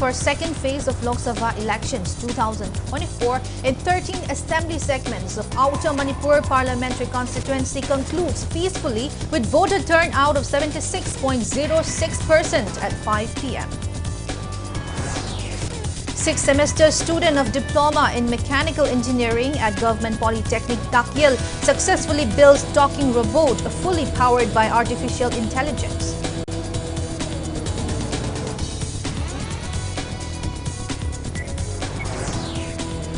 for second phase of Lok Sabha elections 2024 in 13 assembly segments of Outer Manipur parliamentary constituency concludes peacefully with voter turnout of 76.06% at 5 p.m. Sixth semester student of diploma in mechanical engineering at Government Polytechnic Takyal successfully builds talking robot fully powered by artificial intelligence.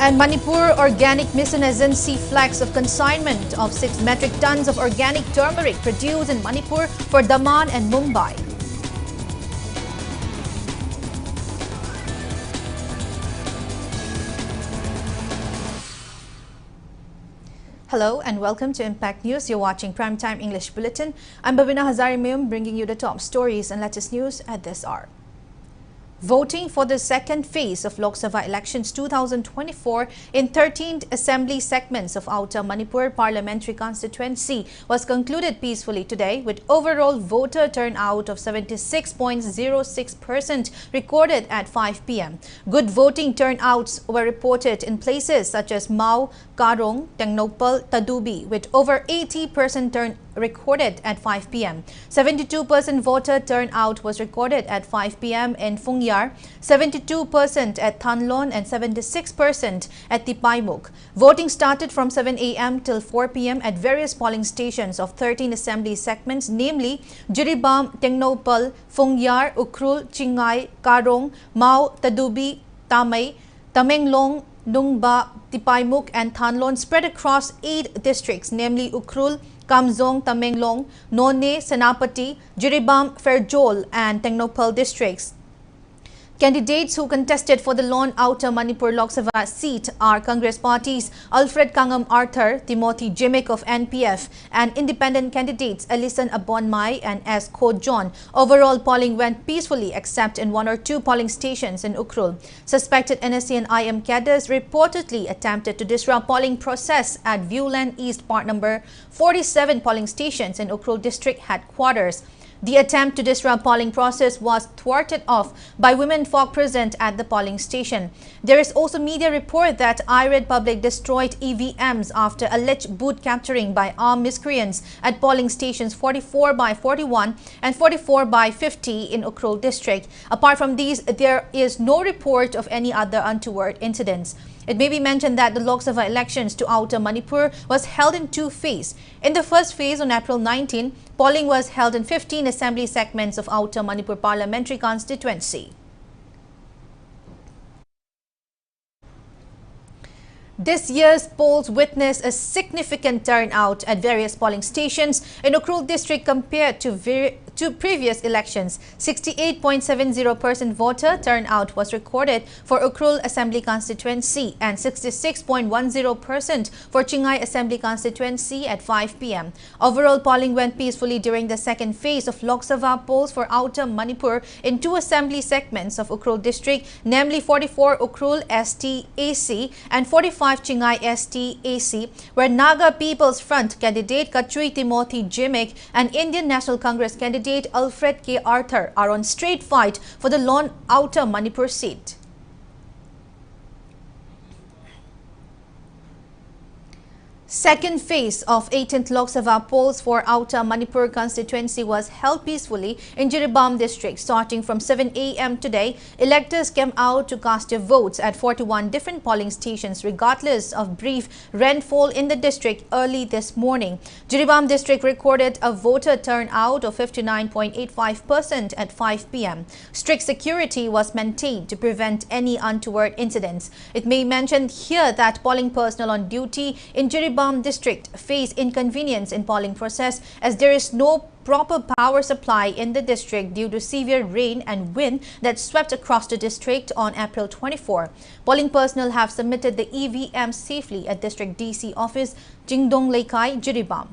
And Manipur Organic Mission Agency flags of consignment of 6 metric tons of organic turmeric produced in Manipur for Daman and Mumbai. Hello and welcome to Impact News. You're watching Primetime English Bulletin. I'm BABINA HAJARIMAYUM bringing you the top stories and latest news at this hour. Voting for the second phase of Lok Sabha elections 2024 in 13th assembly segments of Outer Manipur parliamentary constituency was concluded peacefully today with overall voter turnout of 76.06% recorded at 5 p.m. Good voting turnouts were reported in places such as Mau, Karong, Tengnopal, Tadubi with over 80% turn recorded at 5 p.m. 72% voter turnout was recorded at 5 p.m. in Fungyar, 72% at Thanlon and 76% at Tipaimuk. Voting started from 7 a.m. till 4 p.m. at various polling stations of 13 assembly segments, namely Jiribam, Tengnopal, Fungyar, Ukhrul, Chingay, Karong, Mau, Tadubi, Tamay, Tamenglong, Nungba, Tipaimuk and Thanlon spread across 8 districts, namely Ukhrul, Kamzong, Tamenglong, None, Senapati, Jiribam, Ferjol and Tengnopal districts. Candidates who contested for the lone Outer Manipur Lok Sabha seat are Congress parties Alfred Kangam Arthur, Timothy Jimmick of NPF and independent candidates Alison Abonmai and S. Ko John. Overall polling went peacefully except in 1 or 2 polling stations in Ukhrul. Suspected NSC and IM cadres reportedly attempted to disrupt polling process at Viewland East part number 47 polling stations in Ukhrul district headquarters. The attempt to disrupt polling process was thwarted off by women folk present at the polling station. There is also media report that irate public destroyed EVMs after alleged booth capturing by armed miscreants at polling stations 44 by 41 and 44 by 50 in Ukhrul district. Apart from these, there is no report of any other untoward incidents. It may be mentioned that the Lok Sabha elections to Outer Manipur was held in 2 phases. In the first phase on April 19, polling was held in 15 assembly segments of Outer Manipur parliamentary constituency. This year's polls witnessed a significant turnout at various polling stations in Ukhrul district compared to previous elections. 68.70% voter turnout was recorded for Ukhrul Assembly constituency and 66.10% for Chingay Assembly constituency at 5 p.m. Overall polling went peacefully during the second phase of Lok Sabha polls for Outer Manipur in 2 assembly segments of Ukhrul district, namely 44 Ukhrul ST-AC and 45 Chingay ST-AC, where Naga People's Front candidate Kachui Timothy Jimmick and Indian National Congress candidate Alfred K. Arthur are on straight fight for the lone Outer Manipur seat. Second phase of 18th Lok Sabha polls for Outer Manipur constituency was held peacefully in Jiribam district. Starting from 7 a.m. today, electors came out to cast their votes at 41 different polling stations regardless of brief rainfall in the district early this morning. Jiribam district recorded a voter turnout of 59.85% at 5 p.m. Strict security was maintained to prevent any untoward incidents. It may be mentioned here that polling personnel on duty in Jiribam district face inconvenience in polling process as there is no proper power supply in the district due to severe rain and wind that swept across the district on April 24. Polling personnel have submitted the EVM safely at District DC office, Jingdong Leikai, Jiribam.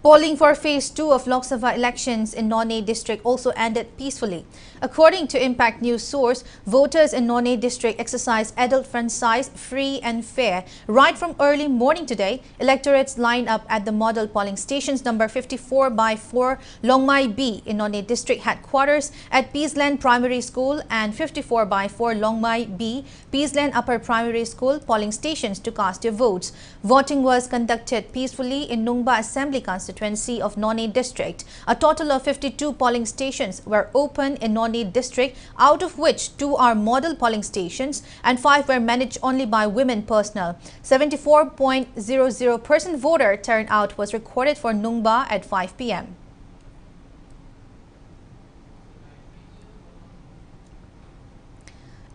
Polling for Phase 2 of Lok Sabha elections in None district also ended peacefully. According to Impact News source, voters in Nonne district exercised adult franchise free and fair. Right from early morning today, electorates lined up at the model polling stations number 54/4 Longmai B in Nonne district headquarters at Peaceland Primary School and 54/4 Longmai B, Peaceland Upper Primary School polling stations to cast their votes. Voting was conducted peacefully in Nungba Assembly constituency of Nonne district. A total of 52 polling stations were open in Nonne district, out of which 2 are model polling stations and 5 were managed only by women personnel. 74.00% voter turnout was recorded for Nungba at 5 p.m.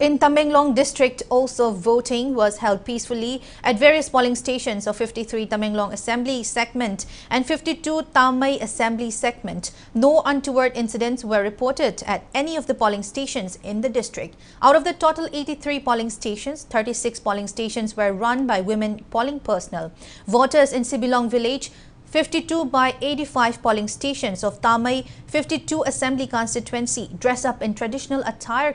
In Tamenglong district, also voting was held peacefully at various polling stations of 53 Tamenglong Assembly segment and 52 Tamay Assembly segment. No untoward incidents were reported at any of the polling stations in the district. Out of the total 83 polling stations, 36 polling stations were run by women polling personnel. Voters in Sibilong village 52/85 polling stations of Tamay 52 Assembly constituency dress up in traditional attire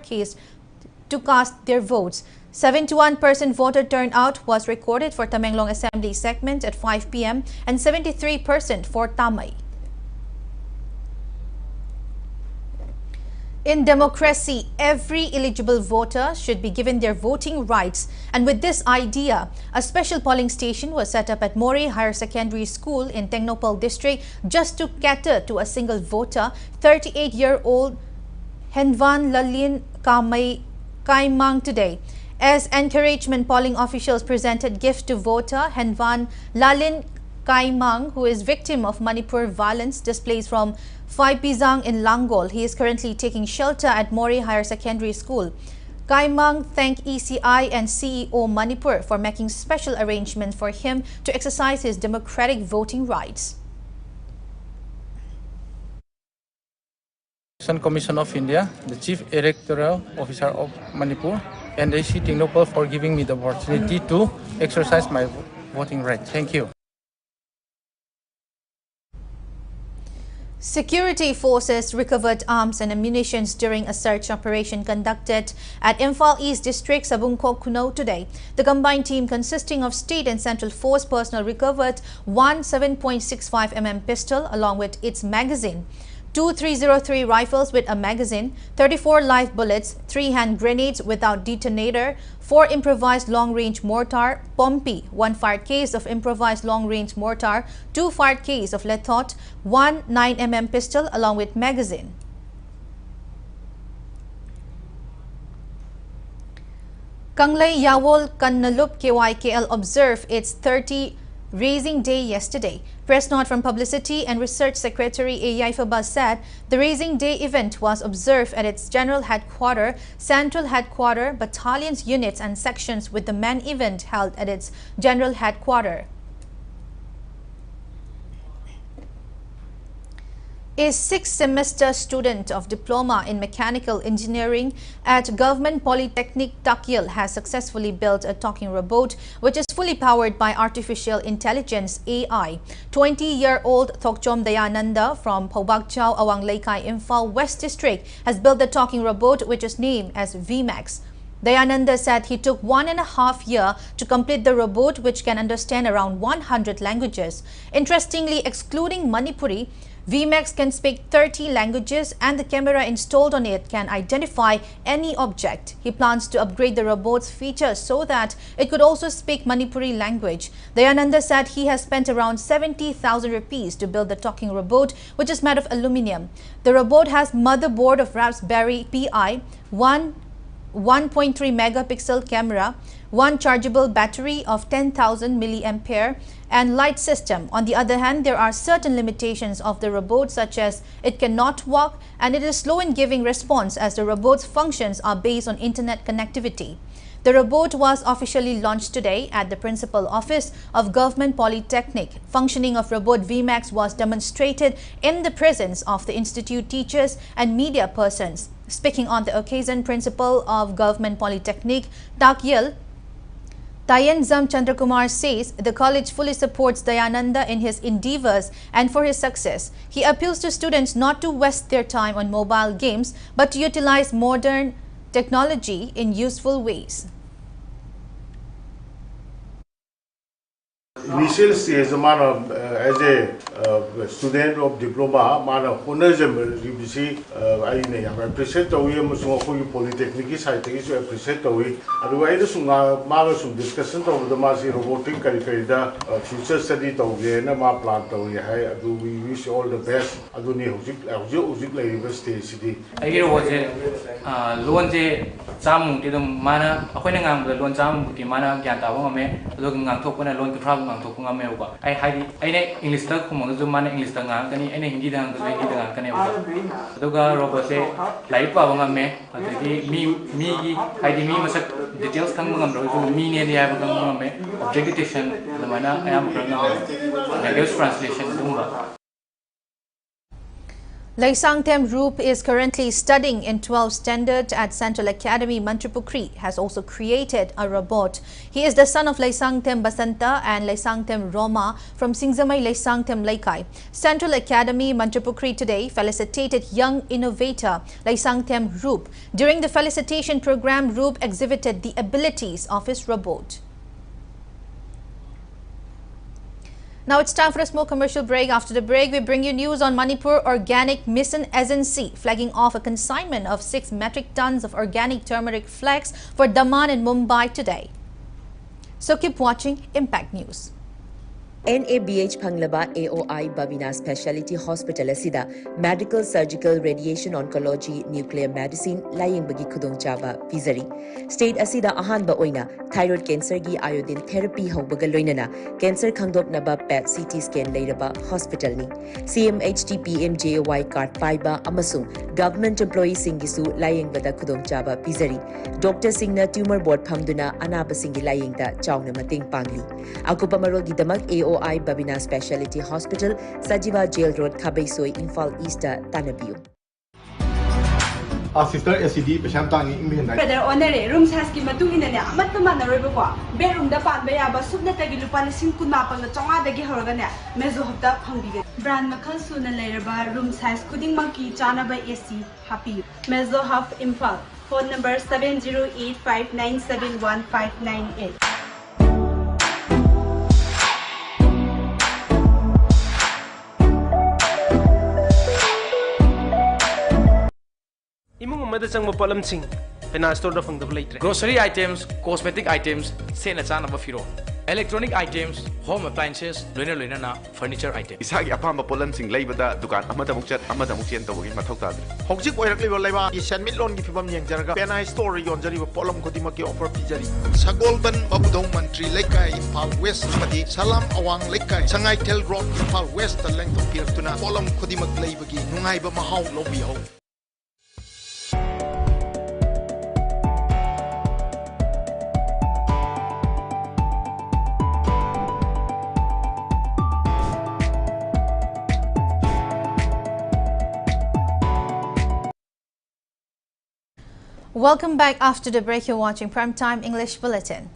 to cast their votes. 71% voter turnout was recorded for Tamenglong Assembly segment at 5 p.m. and 73% for Tamay. In democracy, every eligible voter should be given their voting rights, and with this idea, a special polling station was set up at Mori Higher Secondary School in Tengnopal district just to cater to a single voter, 38-year-old Henvan Lalin Kaimang today. As encouragement, polling officials presented gifts to voter Henvan Lalin Kaimang, who is victim of Manipur violence displaced from Phai Pizang in Langol. He is currently taking shelter at Mori Higher Secondary School. Kaimang thanked ECI and CEO Manipur for making special arrangements for him to exercise his democratic voting rights. Commission of India, the Chief Electoral Officer of Manipur, and AC Tengnopal for giving me the opportunity to exercise my voting right. Thank you. Security forces recovered arms and ammunition during a search operation conducted at Imphal East District, Sabungkok, Kuno today. The combined team consisting of state and central force personnel recovered one 7.65 mm pistol along with its magazine, 2 303 rifles with a magazine, 34 live bullets, 3 hand grenades without detonator, 4 improvised long-range mortar, Pompi, 1 fired case of improvised long-range mortar, 2 fired case of Lethot, 1 9 mm pistol along with magazine. Kanglay Yawol Kannalup KYKL observed its 30 Raising Day yesterday. Press note from Publicity and Research Secretary A. Yaifaba said the Raising Day event was observed at its General Headquarters, Central Headquarters, battalions, units and sections, with the main event held at its General Headquarters. A 6th semester student of Diploma in Mechanical Engineering at Government Polytechnic Takyil has successfully built a talking robot which is fully powered by artificial intelligence AI. 20-year-old Thokchom Dayananda from Pobakchao, Awang Laikai, Imphal West District has built the talking robot which is named as VMAX. Dayananda said he took 1.5 years to complete the robot, which can understand around 100 languages. Interestingly, excluding Manipuri, VMAX can speak 30 languages and the camera installed on it can identify any object. He plans to upgrade the robot's features so that it could also speak Manipuri language. Dayananda said he has spent around 70,000 rupees to build the talking robot, which is made of aluminium. The robot has motherboard of Raspberry Pi, 1.3 megapixel camera, 1 chargeable battery of 10,000 milliampere and light system. On the other hand, there are certain limitations of the robot, such as it cannot walk and it is slow in giving response as the robot's functions are based on internet connectivity. The robot was officially launched today at the Principal Office of Government Polytechnic. Functioning of robot VMAX was demonstrated in the presence of the institute teachers and media persons. Speaking on the occasion, Principal of Government Polytechnic Takyil Tayanzam Chandrakumar says the college fully supports Dayananda in his endeavors and for his success. He appeals to students not to waste their time on mobile games but to utilize modern technology in useful ways. Initial stage, as a student of diploma, honors I appreciate the polytechnic side, appreciate the otherwise discussion of the robotic future study plan. We wish all the best. Stage. I hide I English talk Mana English Tangani, any Hindi Doga Robose, Light Pavangame, me, hiding me Masak details Kangam, me near the Avangame, objectification, the Mana I am English translation. Laisangtem Roop is currently studying in 12th standard at Central Academy Manipur has also created a robot. He is the son of Laisangtem Basanta and Laisangtem Roma from Singzamai Laisangtem Laikai. Central Academy Manipur today felicitated young innovator Laisangtem Roop. During the felicitation program, Roop exhibited the abilities of his robot. Now it's time for a small commercial break. After the break, we bring you news on Manipur Organic Mission Agency flagging off a consignment of 6 metric tons of organic turmeric flakes for Daman in Mumbai today. So keep watching Impact News. NABH Panglaba AOI BABINA Specialty Hospital asida Medical Surgical Radiation Oncology Nuclear Medicine laying bagi khudong chaba pizari. State asida ahanba oina thyroid cancer gi iodine therapy haubaga loinana cancer khangdok naba PET CT scan leiraba hospital ni. CMHT PMJOY card paiba amasung government employees singisu laying bada khudong chaba pizari. Dr. Singna tumor board phamduna anaba singi laying da chawna mating pangli. Akupa marol gidamak AOI BABINA Specialty Hospital, Sajiva Jail Road, Kabaisoi, Infal East, Tanabiu. Sister SCD, Peshamtang, England. Brother Honore, rooms has given to in an Amatamana River, bedroom the Panbaya, but Subnatagi Lupanising Kunapang, the Tonga de Gihorgana, Mezo of the Pungi. Brand Makan sooner later bar, rooms has Kudding Monkey, Chana by AC, Happy. Mezo Huff Infal, phone number 7085971598. Grocery items, cosmetic items, electronic items, home appliances, furniture items. Isagi apamba polamsing laibada dukan amada mukchat amada mukchen tawagi mathau tadre. Hojik oirakliba laiba isan mitlon gi fibam yengjarga pena story yonjariba polam kodima ki offer pijari. Sagolban Babudong Mantri Lekai Impal West Madi Salam Awang Lekai Sangai Tel Road Impal West the length of Pirtuna polam kodimak laibagi nungaiba mahau lobiho. Welcome back. After the break, you're watching Primetime English Bulletin.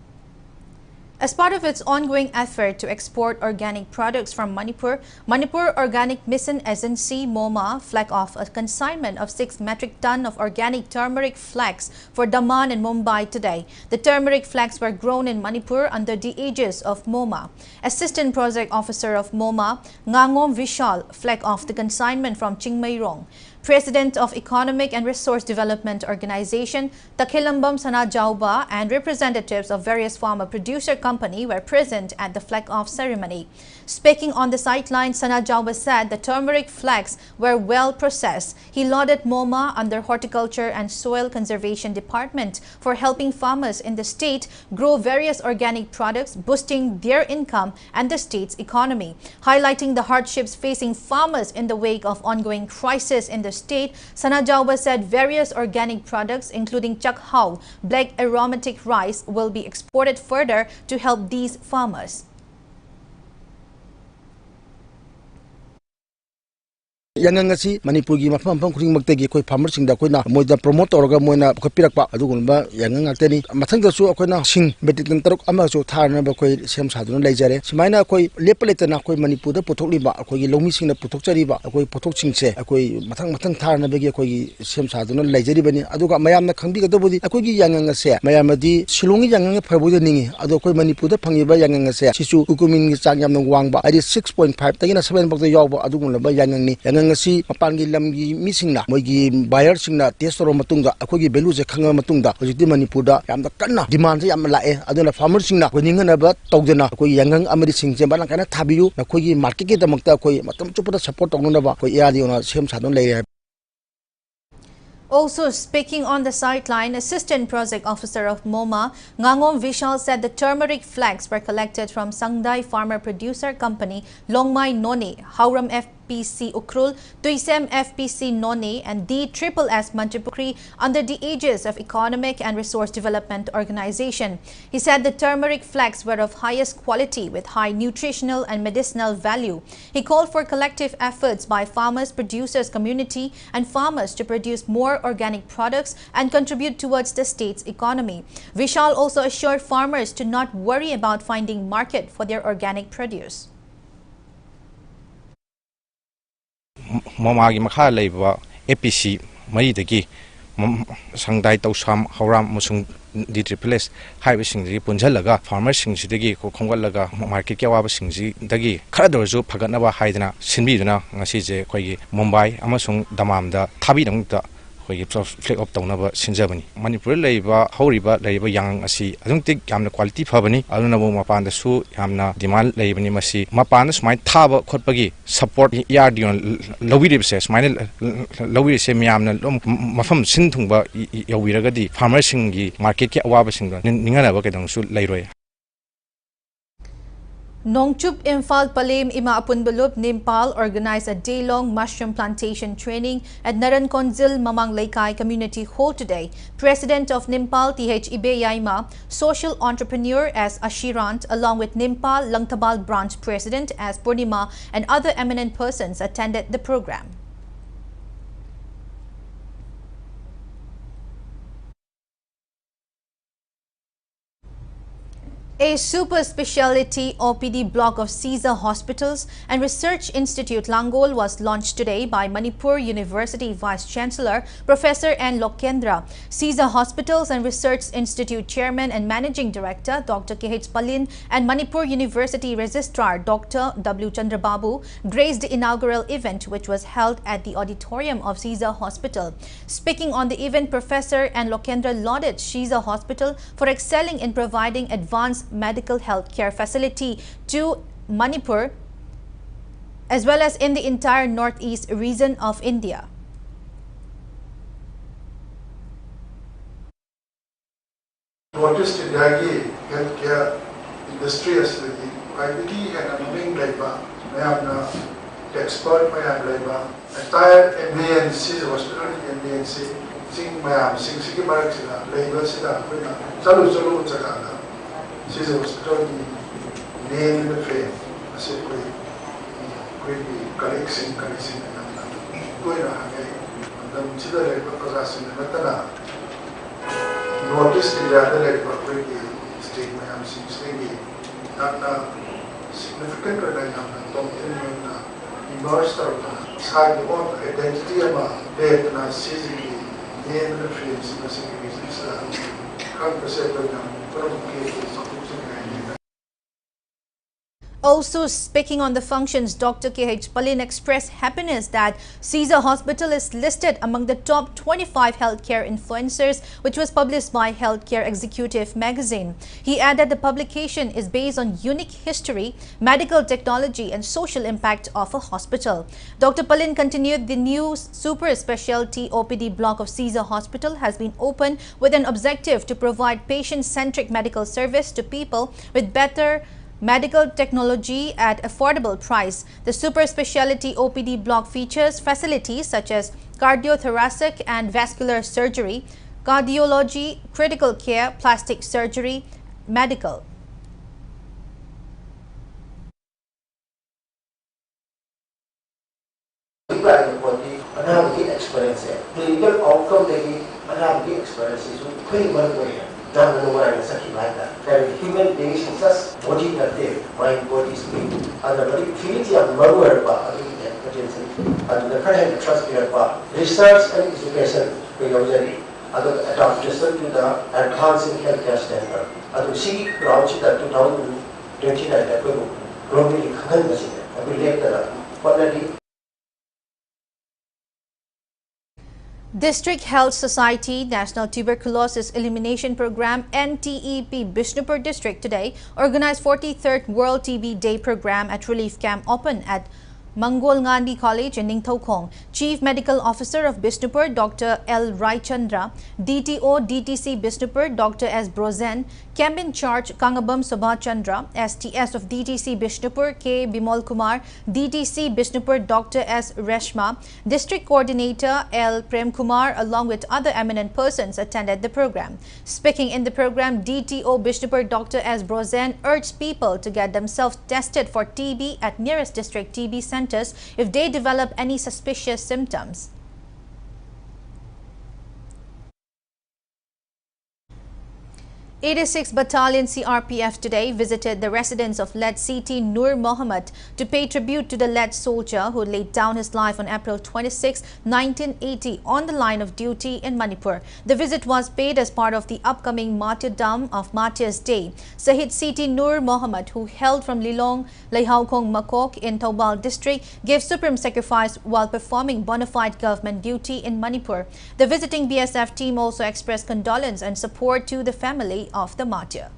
As part of its ongoing effort to export organic products from Manipur, Manipur Organic Mission Agency MOMA flagged off a consignment of 6 metric tons of organic turmeric flakes for Daman in Mumbai today. The turmeric flakes were grown in Manipur under the aegis of MOMA. Assistant Project Officer of MOMA, Ngangom Vishal, flagged off the consignment from Chingmairong. President of Economic and Resource Development Organization, Takilambam Sana Jauba, and representatives of various farmer producer company were present at the flag-off ceremony. Speaking on the sideline, Sana Jauba said the turmeric flags were well processed. He lauded MOMA under Horticulture and Soil Conservation Department for helping farmers in the state grow various organic products, boosting their income and the state's economy. Highlighting the hardships facing farmers in the wake of ongoing crisis in the state, Sana Jauba said various organic products including chakhao, black aromatic rice, will be exported further to help these farmers. Yangangasi Manipur mafam khring maktegi koi farmer singda koina moida promote torga moina khopirakpa adugulba yangangateni mathangda su koina sing betikn taruk ama su tharna ba koi sem saduna leijare simaina koi lepaletana koi Manipur da puthokliba koi lomi singna puthokchariba koi puthok singse koi mathang tharna bagi koi sem saduna leijari bani aduga mayamna khangbi gadobudi koi gi yangangase mayamadi silongi yangang phabudi ningi adu koi Manipur da phangiba yangangase sisu ukumin gi chang yamna wangba ari 6.5 tagina 7 bakda yawba adugulba yangangni ngasi mapangi lamgi misingna moigi buyer singna testoro matungda akogi value je khanga matungda hojiti Manipur da yamda kanna demand yam lae aduna farmer singna koningana ba tawdena koi yangang amari singje balang kana thabiyu akogi market ke damakta koi matam chupada support tawna ba koi yadi ona sem sadon lei. Also speaking on the sideline, Assistant Project Officer of MoMA, Ngangom Vishal said the turmeric flags were collected from Sangdai Farmer Producer Company, Longmai Noni, Hauram FPC Ukrul, Tuisem FPC Noni, and DSSS Manjapukri under the aegis of Economic and Resource Development Organization. He said the turmeric flags were of highest quality with high nutritional and medicinal value. He called for collective efforts by farmers, producers, community, and farmers to produce more organic products and contribute towards the state's economy. Vishal also assured farmers to not worry about finding market for their organic produce. MoMA gi makha leiba APC maridagi Sangdai Tausam Hauram musung DSSS haiba singji punjalaga farmer singsidagi khongalaga market ke waba singji dagi khara dorju phagatnaba haidana sinbiduna ngasi je khoi Mumbai amasung damamda thabi dangta flag up tawnaba sinjabani Manipur leiba horiba leiba yang asi adungtik yamna quality phabani aduna bo mapanda su yamna demand leibani masi mapanda smai thaba khotpagi support yardion lowiribse smai lowirse myamna mafam sinthungba yawiragadi farmer singi market ke awaba singda ningana ba kedang su leiroi. Nongchup Imphal Palem Ima Apunbalup Nimpal organized a day-long mushroom plantation training at Narankonzil Mamang Laikai Community Hall today. President of Nimpal TH Ibe Yaima, social entrepreneur as Ashirant, along with Nimpal Langtabal branch president as Purnima and other eminent persons attended the program. A super speciality OPD block of Caesar Hospitals and Research Institute Langol was launched today by Manipur University Vice Chancellor Professor N. Lokendra. Caesar Hospitals and Research Institute Chairman and Managing Director Dr. K.H. Palin and Manipur University Registrar Dr. W. Chandrababu graced the inaugural event, which was held at the auditorium of Caesar Hospital. Speaking on the event, Professor N. Lokendra lauded Caesar Hospital for excelling in providing advanced medical health care facility to Manipur as well as in the entire northeast region of India. Northeast India healthcare industry as the IPT and among labor, mayamna expert mayam labor, entire MBNC hospital MBNC sing mayam sing sing marak sila labor sila kuna salu chakana. Caesar Hospital name in the frame as a great collection and going on the Chile process in the Matana. Notice the other like state mayam singing not significant immersed out side on identity about death and seizing the name in the frames in the same Also speaking on the functions, Dr. K.H. Palin expressed happiness that Caesar Hospital is listed among the top 25 healthcare influencers, which was published by Healthcare Executive magazine. He added the publication is based on unique history, medical technology and social impact of a hospital. Dr. Palin continued the new super specialty OPD block of Caesar Hospital has been opened with an objective to provide patient-centric medical service to people with better medical technology at affordable price. The super specialty OPD block features facilities such as cardiothoracic and vascular surgery, cardiology, critical care, plastic surgery, medical. Healthcare experience, clinical outcome legi another experience is very very done no one is like that. That human beings is just body that they mind body spirit. And the very field of murder ba and the current trust period ba research and education we usually adaptation to the advancing healthcare standard. And see ground that 2029 that we globally command machine. We left the quality. District Health Society National Tuberculosis Elimination Program NTEP Bishnupur District today organized 43rd World TB Day program at Relief Camp Open at Mangol Gandhi College in Ningthaukhong. Chief Medical Officer of Bishnupur Dr. L. Raichandra, DTO DTC Bishnupur Dr. S. Brozen, Camp in Charge Kangabam Subha Chandra, STS of DTC Bishnupur K. Bimol Kumar, DTC Bishnupur Dr. S. Reshma, District Coordinator L. Prem Kumar along with other eminent persons attended the program. Speaking in the program, DTO Bishnupur Dr. S. Brozen urged people to get themselves tested for TB at nearest district TB centers if they develop any suspicious symptoms. 86th Battalion CRPF today visited the residence of late CT Nur Mohammed to pay tribute to the late soldier who laid down his life on April 26, 1980 on the line of duty in Manipur. The visit was paid as part of the upcoming martyrdom of Martyrs Day. Sahid CT Nur Mohammed, who hailed from Lilong, Laihaokong Makok in Taubal district, gave supreme sacrifice while performing bona fide government duty in Manipur. The visiting BSF team also expressed condolence and support to the family of the martyr.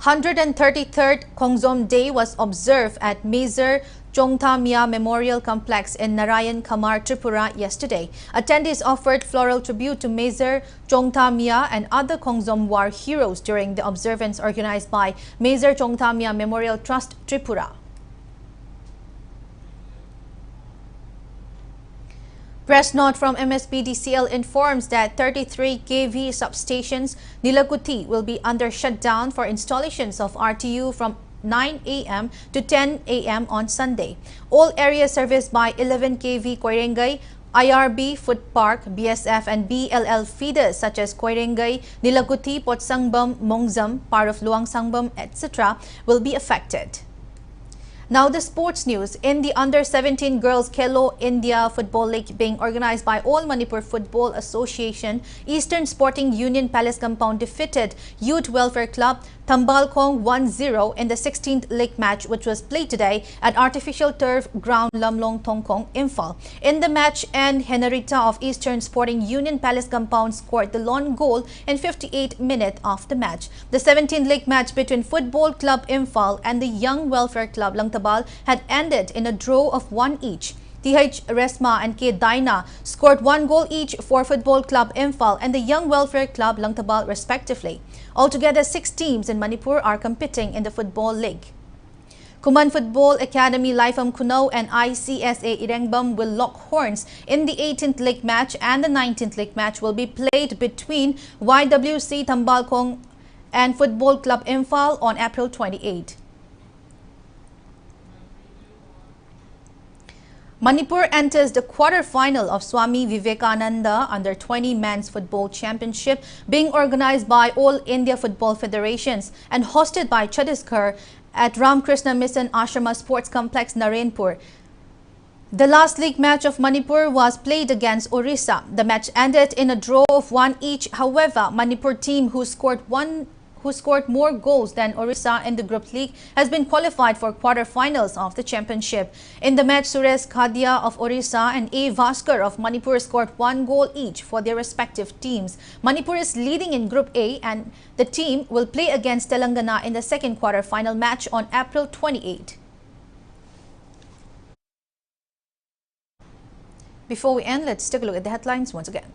"133rd Khongzom Day was observed at Major Chongthamya Memorial Complex in Narayan Kamar, Tripura yesterday. Attendees offered floral tribute to Major Chongthamya and other Khongzom war heroes during the observance organized by Major Chongthamya Memorial Trust, Tripura. Press note from MSPDCL informs that 33 kV substations Nilakuti will be under shutdown for installations of RTU from 9 a.m. to 10 a.m. on Sunday. All areas serviced by 11 kV Koirengay, IRB, Food Park, BSF and BLL feeders such as Koirengay, Nilakuti, Potsangbam, Mongzam, part of Luang Sangbam, etc. will be affected. Now the sports news. In the Under-17 Girls Khelo India Football League being organized by All Manipur Football Association, Eastern Sporting Union Palace Compound defeated Youth Welfare Club Tamenglong 1-0 in the 16th league match, which was played today at Artificial Turf Ground Lamlong Tongkong, Imphal. In the match, and Henarita of Eastern Sporting Union Palace Compound scored the lone goal in 58 minutes of the match. The 17th league match between Football Club Imphal and the Young Welfare Club Langtabal had ended in a draw of 1 each. TH Resma and K Daina scored 1 goal each for Football Club Imphal and the Young Welfare Club Langtabal respectively. Altogether, 6 teams in Manipur are competing in the Football League. Kuman Football Academy Laifam Kunau and ICSA Irengbam will lock horns in the 18th league match, and the 19th league match will be played between YWC Tamenglong and Football Club Imphal on April 28. Manipur enters the quarter-final of Swami Vivekananda Under-20 Men's Football Championship being organized by All India Football Federations and hosted by Chhattisgarh at Ramkrishna Mission Ashrama Sports Complex, Narayanpur. The last league match of Manipur was played against Orissa. The match ended in a draw of 1 each. However, Manipur team who scored more goals than Orissa in the group league has been qualified for quarter-finals of the championship. In the match, Suresh Khadia of Orissa and A. Vaskar of Manipur scored 1 goal each for their respective teams. Manipur is leading in Group A, and the team will play against Telangana in the second quarter-final match on April 28. Before we end, let's take a look at the headlines once again.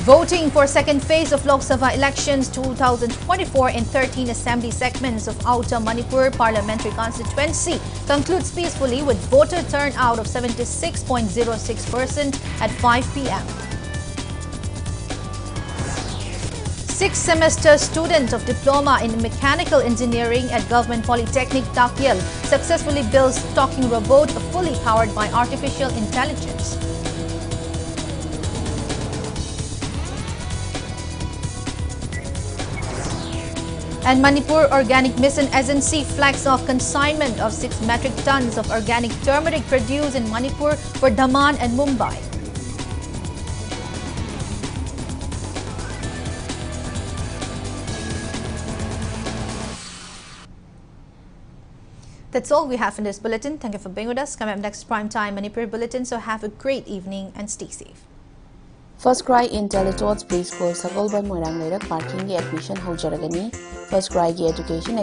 Voting for second phase of Lok Sabha elections 2024 in 13 assembly segments of Outer Manipur parliamentary constituency concludes peacefully with voter turnout of 76.06% at 5 p.m. Sixth semester student of diploma in mechanical engineering at Government Polytechnic Takyal successfully builds talking robot fully powered by artificial intelligence. And Manipur Organic Mission Agency flags off consignment of 6 metric tons of organic turmeric produced in Manipur for Daman and Mumbai. That's all we have in this bulletin. Thank you for being with us. Coming up next, Primetime Manipur Bulletin. So have a great evening and stay safe. First Cry in Teletots Preschool Sagolban Moirang Leirak Parking Admission Hojaragani. First Cry Education